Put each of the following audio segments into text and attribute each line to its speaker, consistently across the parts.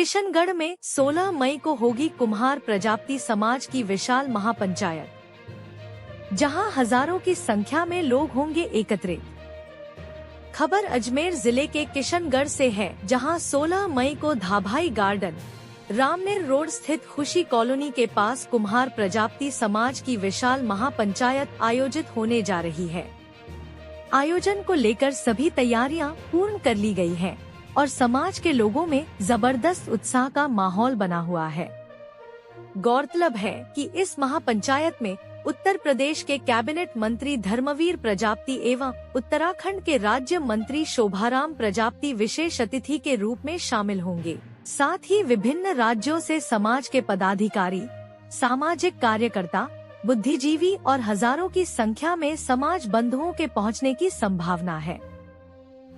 Speaker 1: किशनगढ़ में 16 मई को होगी कुम्हार प्रजापति समाज की विशाल महापंचायत, जहां हजारों की संख्या में लोग होंगे एकत्रित। खबर अजमेर जिले के किशनगढ़ से है, जहां 16 मई को धाभाई गार्डन, रामनेर रोड स्थित खुशी कॉलोनी के पास कुम्हार प्रजापति समाज की विशाल महापंचायत आयोजित होने जा रही है। आयोजन को लेकर सभी तैयारियां पूर्ण कर ली गई हैं और समाज के लोगों में जबरदस्त उत्साह का माहौल बना हुआ है। गौरतलब है कि इस महापंचायत में उत्तर प्रदेश के कैबिनेट मंत्री धर्मवीर प्रजापति एवं उत्तराखंड के राज्य मंत्री शोभाराम प्रजापति विशेष अतिथि के रूप में शामिल होंगे। साथ ही विभिन्न राज्यों से समाज के पदाधिकारी, सामाजिक कार्यकर्ता, बुद्धिजीवी और हजारों की संख्या में समाज बंधुओं के पहुंचने की संभावना है।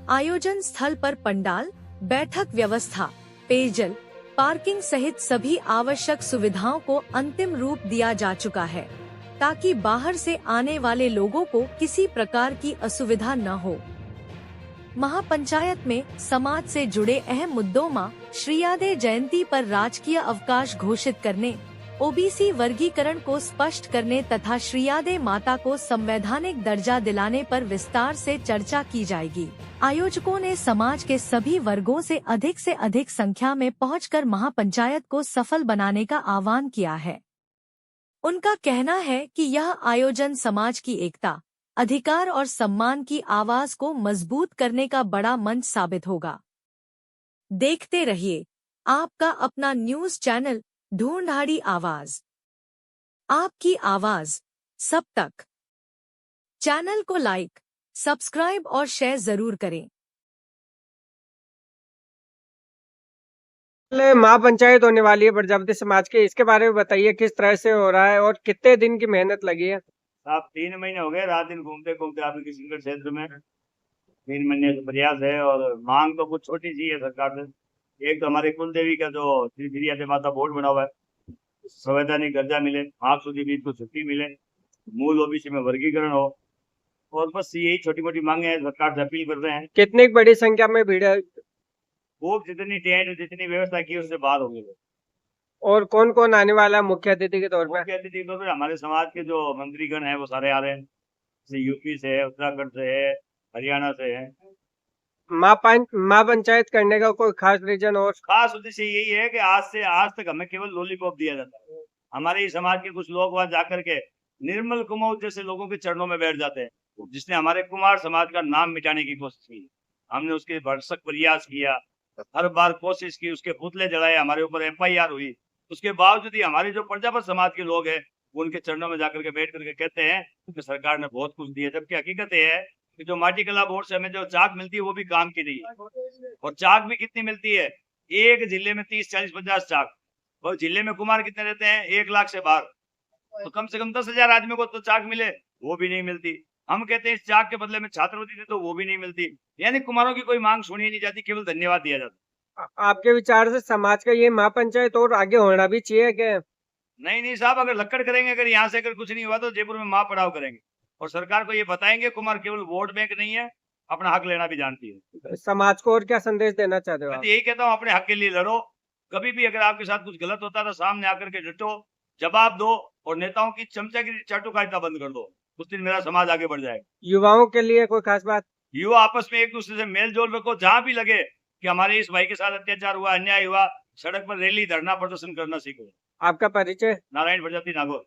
Speaker 1: आयोजन स्थल पर पंडाल, बैठक व्यवस्था, पेयजल, पार्किंग सहित सभी आवश्यक सुविधाओं को अंतिम रूप दिया जा चुका है, ताकि बाहर से आने वाले लोगों को किसी प्रकार की असुविधा न हो। महापंचायत में समाज से जुड़े अहम मुद्दों में श्रीयादे जयंती पर राजकीय अवकाश घोषित करने, ओबीसी वर्गीकरण को स्पष्ट करने तथा श्रीयादे माता को संवैधानिक दर्जा दिलाने पर विस्तार से चर्चा की जाएगी। आयोजकों ने समाज के सभी वर्गों से अधिक संख्या में पहुंचकर महापंचायत को सफल बनाने का आह्वान किया है। उनका कहना है कि यह आयोजन समाज की एकता, अधिकार और सम्मान की आवाज को मजबूत करने का बड़ा मंच साबित होगा। देखते रहिए आपका अपना न्यूज चैनल ढूंढाड़ी आवाज, आपकी आवाज सब तक। चैनल को लाइक, सब्सक्राइब और शेयर जरूर करें।
Speaker 2: महापंचायत होने वाली है प्रजापति समाज के, इसके बारे में बताइए किस तरह से हो रहा है और कितने दिन की मेहनत लगी है।
Speaker 3: आप 3 महीने हो गए रात दिन घूमते घूमते आपके किशनगढ़ क्षेत्र में। 3 महीने का प्रयास है और मांग तो कुछ छोटी सी है सरकार से। एक तो हमारे कुल देवी का जो श्री श्रीयादे माता बोर्ड बना हुआ है, संवैधानिक दर्जा मिले, 8 सूदी बीज को छुट्टी मिले, मूल ओबीसी में वर्गीकरण हो, और बस यही छोटी मोटी मांगे हैं। सरकार से अपील कर रहे हैं।
Speaker 2: कितनी बड़ी संख्या में भीड़ है?
Speaker 3: वो जितनी टेंट जितनी व्यवस्था की उससे बाहर हो गए।
Speaker 2: और कौन कौन आने वाला है मुख्य अतिथि के तौर पर?
Speaker 3: मुख्य अतिथि के तौर पर हमारे समाज के जो मंत्रीगण है वो सारे आ रहे हैं। जैसे यूपी से है, उत्तराखंड से है, हरियाणा से है।
Speaker 2: महापंचायत करने का कोई खास रीजन और
Speaker 3: खास उद्देश्य यही है कि आज तक हमें केवल लॉलीपॉप दिया जाता है। हमारे ही समाज के कुछ लोग वहां जाकर के निर्मल कुमाऊं जैसे लोगों के चरणों में बैठ जाते हैं, जिसने हमारे कुमार समाज का नाम मिटाने की कोशिश की। हमने उसके भरसक प्रयास किया, हर बार कोशिश की, उसके पुतले जलाए, हमारे ऊपर FIR हुई। उसके बावजूद ही हमारे जो प्रजापत समाज के लोग हैं वो उनके चरणों में जाकर के बैठ करके कहते हैं कि सरकार ने बहुत कुछ दिया, जबकि हकीकत ये है कि जो माटी कला बोर्ड से हमें जो चाक मिलती है वो भी काम की नहीं है। और चाक भी कितनी मिलती है? एक जिले में 30, 40, 50 चाक। और जिले में कुमार कितने रहते हैं? 1 लाख से बाहर। तो कम से कम 10,000 आदमी को तो चाक मिले, वो भी नहीं मिलती। हम कहते हैं इस चाक के बदले में छात्रवृत्ति दे, तो वो भी नहीं मिलती। यानी कुमारों की कोई मांग सुनी नहीं जाती, केवल धन्यवाद दिया जाता।
Speaker 2: आपके विचार से समाज का ये महापंचायत और आगे होना भी चाहिए क्या?
Speaker 3: नहीं साहब, अगर लक्कड़ करेंगे, अगर यहाँ से अगर कुछ नहीं हुआ तो जयपुर में महापड़ाव करेंगे और सरकार को ये बताएंगे कुमार केवल वोट बैंक नहीं है, अपना हक लेना भी जानती है।
Speaker 2: समाज को और क्या संदेश देना चाहते हो?
Speaker 3: मैं तो यही कहता हूँ, अपने हक के लिए लड़ो। कभी भी अगर आपके साथ कुछ गलत होता है तो सामने आकर के डटो, जवाब दो और नेताओं की चमचागिरी, चाटुकारिता बंद कर दो। उस दिन मेरा समाज आगे बढ़ जाएगा।
Speaker 2: युवाओं के लिए कोई खास बात?
Speaker 3: युवा आपस में एक दूसरे से मेल जोल रखो। जहां भी लगे कि हमारे इस भाई के साथ अत्याचार हुआ, अन्याय हुआ, सड़क पर रैली, धरना, प्रदर्शन करना सीखो।
Speaker 2: आपका परिचय?
Speaker 3: नारायण प्रजापति, नागौर।